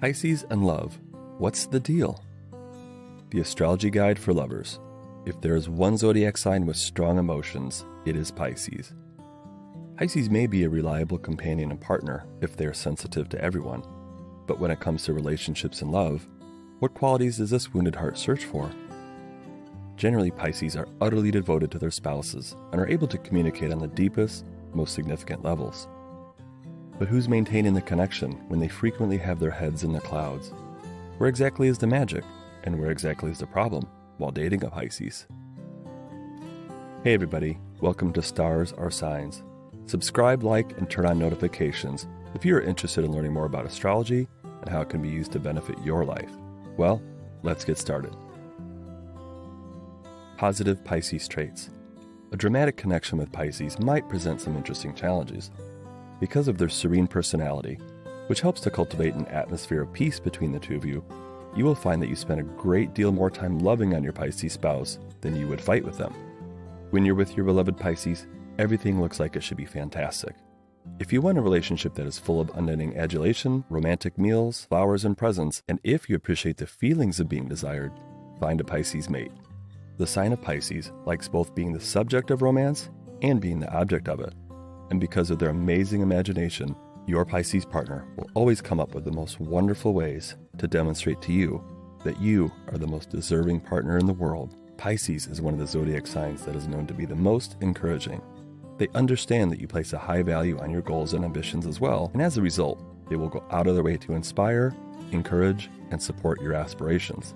Pisces and love. What's the deal? The astrology guide for lovers. If there is one zodiac sign with strong emotions, it is Pisces. Pisces may be a reliable companion and partner if they are sensitive to everyone. But when it comes to relationships and love, what qualities does this wounded heart search for? Generally, Pisces are utterly devoted to their spouses and are able to communicate on the deepest, most significant levels. But who's maintaining the connection when they frequently have their heads in the clouds? Where exactly is the magic, and where exactly is the problem while dating a Pisces? Hey everybody, welcome to Stars Are Signs. Subscribe, like, and turn on notifications if you are interested in learning more about astrology and how it can be used to benefit your life. Well, let's get started. Positive Pisces traits. A dramatic connection with Pisces might present some interesting challenges. Because of their serene personality, which helps to cultivate an atmosphere of peace between the two of you, you will find that you spend a great deal more time loving on your Pisces spouse than you would fight with them. When you're with your beloved Pisces, everything looks like it should be fantastic. If you want a relationship that is full of unending adulation, romantic meals, flowers, and presents, and if you appreciate the feelings of being desired, find a Pisces mate. The sign of Pisces likes both being the subject of romance and being the object of it. And because of their amazing imagination, your Pisces partner will always come up with the most wonderful ways to demonstrate to you that you are the most deserving partner in the world. Pisces is one of the zodiac signs that is known to be the most encouraging. They understand that you place a high value on your goals and ambitions as well, and as a result, they will go out of their way to inspire, encourage, and support your aspirations.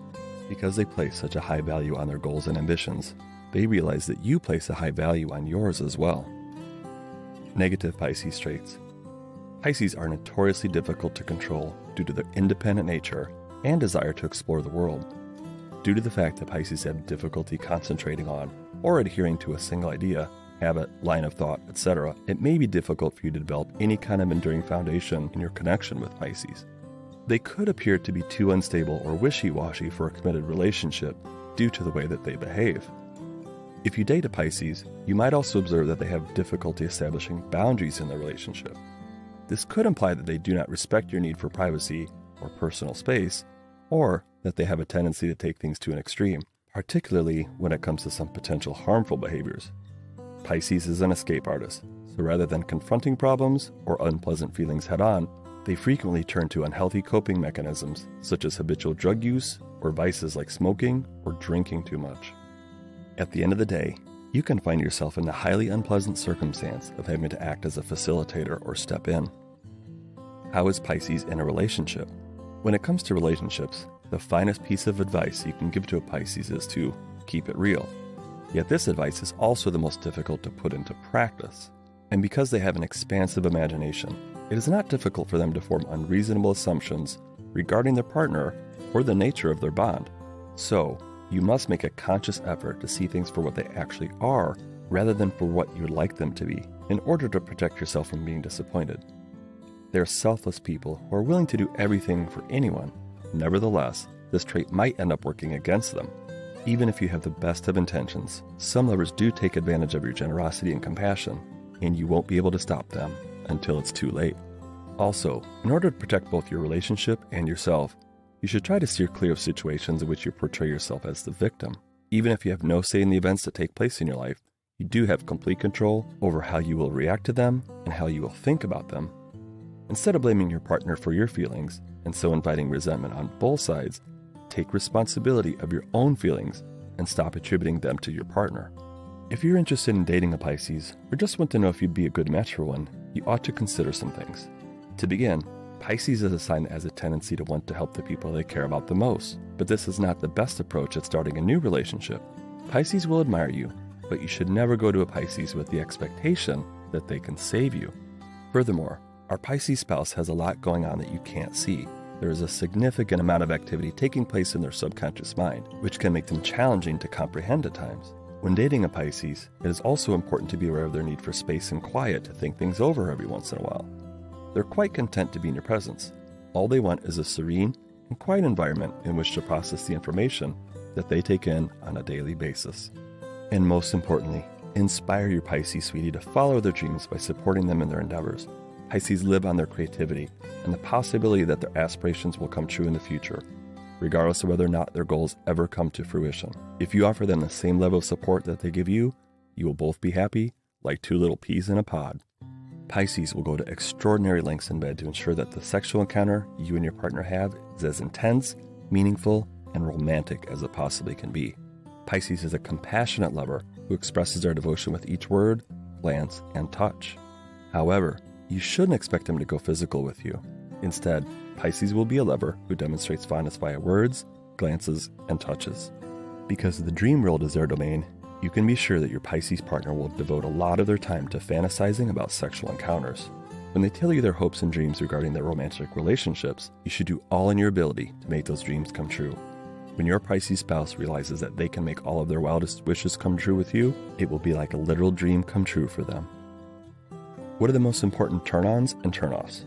Because they place such a high value on their goals and ambitions, they realize that you place a high value on yours as well. Negative Pisces traits. Pisces are notoriously difficult to control due to their independent nature and desire to explore the world. Due to the fact that Pisces have difficulty concentrating on or adhering to a single idea, habit, line of thought, etc., it may be difficult for you to develop any kind of enduring foundation in your connection with Pisces. They could appear to be too unstable or wishy-washy for a committed relationship due to the way that they behave. If you date a Pisces, you might also observe that they have difficulty establishing boundaries in their relationship. This could imply that they do not respect your need for privacy or personal space, or that they have a tendency to take things to an extreme, particularly when it comes to some potential harmful behaviors. Pisces is an escape artist, so rather than confronting problems or unpleasant feelings head-on, they frequently turn to unhealthy coping mechanisms such as habitual drug use or vices like smoking or drinking too much. At the end of the day, you can find yourself in the highly unpleasant circumstance of having to act as a facilitator or step in. How is Pisces in a relationship? When it comes to relationships, the finest piece of advice you can give to a Pisces is to keep it real. Yet this advice is also the most difficult to put into practice. And because they have an expansive imagination, it is not difficult for them to form unreasonable assumptions regarding their partner or the nature of their bond. So, you must make a conscious effort to see things for what they actually are rather than for what you would like them to be in order to protect yourself from being disappointed. They are selfless people who are willing to do everything for anyone. Nevertheless, this trait might end up working against them. Even if you have the best of intentions, some lovers do take advantage of your generosity and compassion, and you won't be able to stop them until it's too late. Also, in order to protect both your relationship and yourself, you should try to steer clear of situations in which you portray yourself as the victim. Even if you have no say in the events that take place in your life, you do have complete control over how you will react to them and how you will think about them. Instead of blaming your partner for your feelings and so inviting resentment on both sides, take responsibility of your own feelings and stop attributing them to your partner. If you're interested in dating a Pisces or just want to know if you'd be a good match for one, you ought to consider some things. To begin, Pisces is a sign that has a tendency to want to help the people they care about the most, but this is not the best approach at starting a new relationship. Pisces will admire you, but you should never go to a Pisces with the expectation that they can save you. Furthermore, our Pisces spouse has a lot going on that you can't see. There is a significant amount of activity taking place in their subconscious mind, which can make them challenging to comprehend at times. When dating a Pisces, it is also important to be aware of their need for space and quiet to think things over every once in a while. They're quite content to be in your presence. All they want is a serene and quiet environment in which to process the information that they take in on a daily basis. And most importantly, inspire your Pisces sweetie to follow their dreams by supporting them in their endeavors. Pisces live on their creativity and the possibility that their aspirations will come true in the future, regardless of whether or not their goals ever come to fruition. If you offer them the same level of support that they give you, you will both be happy, like two little peas in a pod. Pisces will go to extraordinary lengths in bed to ensure that the sexual encounter you and your partner have is as intense, meaningful, and romantic as it possibly can be. Pisces is a compassionate lover who expresses their devotion with each word, glance, and touch. However, you shouldn't expect him to go physical with you. Instead, Pisces will be a lover who demonstrates fondness via words, glances, and touches. Because the dream world is their domain, you can be sure that your Pisces partner will devote a lot of their time to fantasizing about sexual encounters. When they tell you their hopes and dreams regarding their romantic relationships, you should do all in your ability to make those dreams come true. When your Pisces spouse realizes that they can make all of their wildest wishes come true with you, it will be like a literal dream come true for them. What are the most important turn-ons and turn-offs?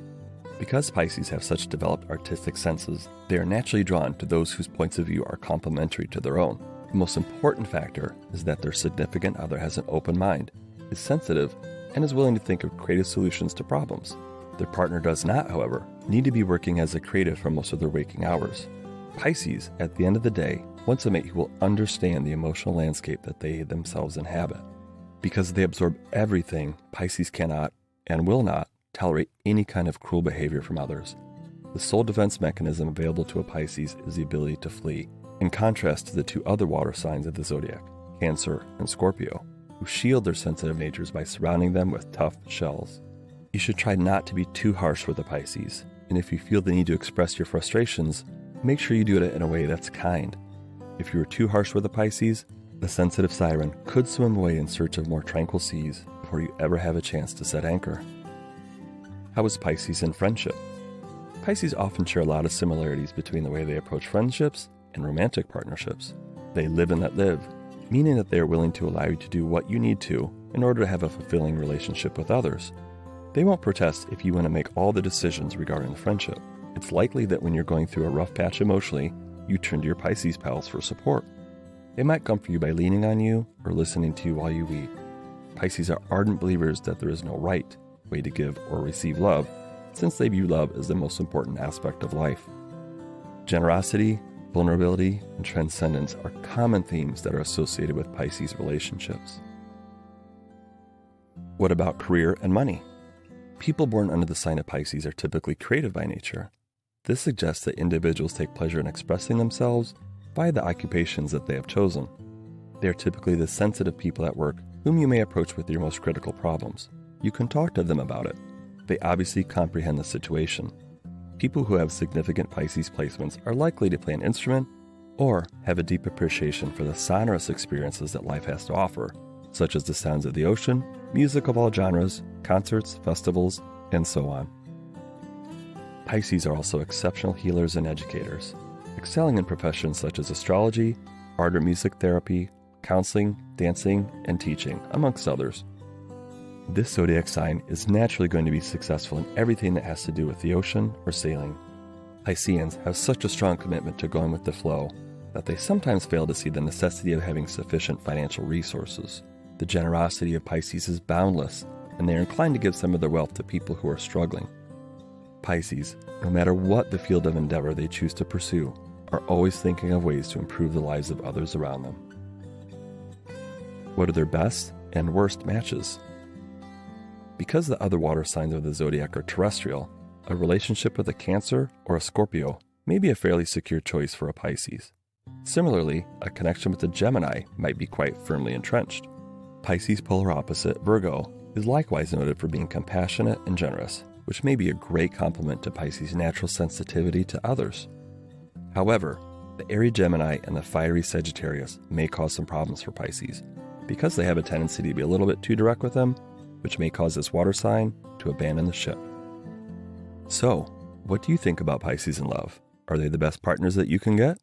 Because Pisces have such developed artistic senses, they are naturally drawn to those whose points of view are complementary to their own. The most important factor is that their significant other has an open mind, is sensitive, and is willing to think of creative solutions to problems. Their partner does not, however, need to be working as a creative for most of their waking hours. Pisces, at the end of the day, wants a mate who will understand the emotional landscape that they themselves inhabit. Because they absorb everything, Pisces cannot, and will not, tolerate any kind of cruel behavior from others. The sole defense mechanism available to a Pisces is the ability to flee, in contrast to the two other water signs of the zodiac, Cancer and Scorpio, who shield their sensitive natures by surrounding them with tough shells. You should try not to be too harsh with the Pisces, and if you feel the need to express your frustrations, make sure you do it in a way that's kind. If you are too harsh with a Pisces, the sensitive siren could swim away in search of more tranquil seas before you ever have a chance to set anchor. How is Pisces in friendship? Pisces often share a lot of similarities between the way they approach friendships and romantic partnerships. They live and let live, meaning that they are willing to allow you to do what you need to in order to have a fulfilling relationship with others. They won't protest if you want to make all the decisions regarding the friendship. It's likely that when you're going through a rough patch emotionally, you turn to your Pisces pals for support. They might comfort you by leaning on you or listening to you while you weep. Pisces are ardent believers that there is no right way to give or receive love, since they view love as the most important aspect of life. Generosity, vulnerability, and transcendence are common themes that are associated with Pisces relationships. What about career and money? People born under the sign of Pisces are typically creative by nature. This suggests that individuals take pleasure in expressing themselves via the occupations that they have chosen. They are typically the sensitive people at work whom you may approach with your most critical problems. You can talk to them about it. They obviously comprehend the situation. People who have significant Pisces placements are likely to play an instrument or have a deep appreciation for the sonorous experiences that life has to offer, such as the sounds of the ocean, music of all genres, concerts, festivals, and so on. Pisces are also exceptional healers and educators, excelling in professions such as astrology, art or music therapy, counseling, dancing, and teaching, amongst others. This zodiac sign is naturally going to be successful in everything that has to do with the ocean or sailing. Pisceans have such a strong commitment to going with the flow that they sometimes fail to see the necessity of having sufficient financial resources. The generosity of Pisces is boundless, and they are inclined to give some of their wealth to people who are struggling. Pisces, no matter what the field of endeavor they choose to pursue, are always thinking of ways to improve the lives of others around them. What are their best and worst matches? Because the other water signs of the zodiac are terrestrial, a relationship with a Cancer or a Scorpio may be a fairly secure choice for a Pisces. Similarly, a connection with a Gemini might be quite firmly entrenched. Pisces polar opposite, Virgo, is likewise noted for being compassionate and generous, which may be a great complement to Pisces' natural sensitivity to others. However, the airy Gemini and the fiery Sagittarius may cause some problems for Pisces, because they have a tendency to be a little bit too direct with them, which may cause this water sign to abandon the ship. So, what do you think about Pisces in love? Are they the best partners that you can get?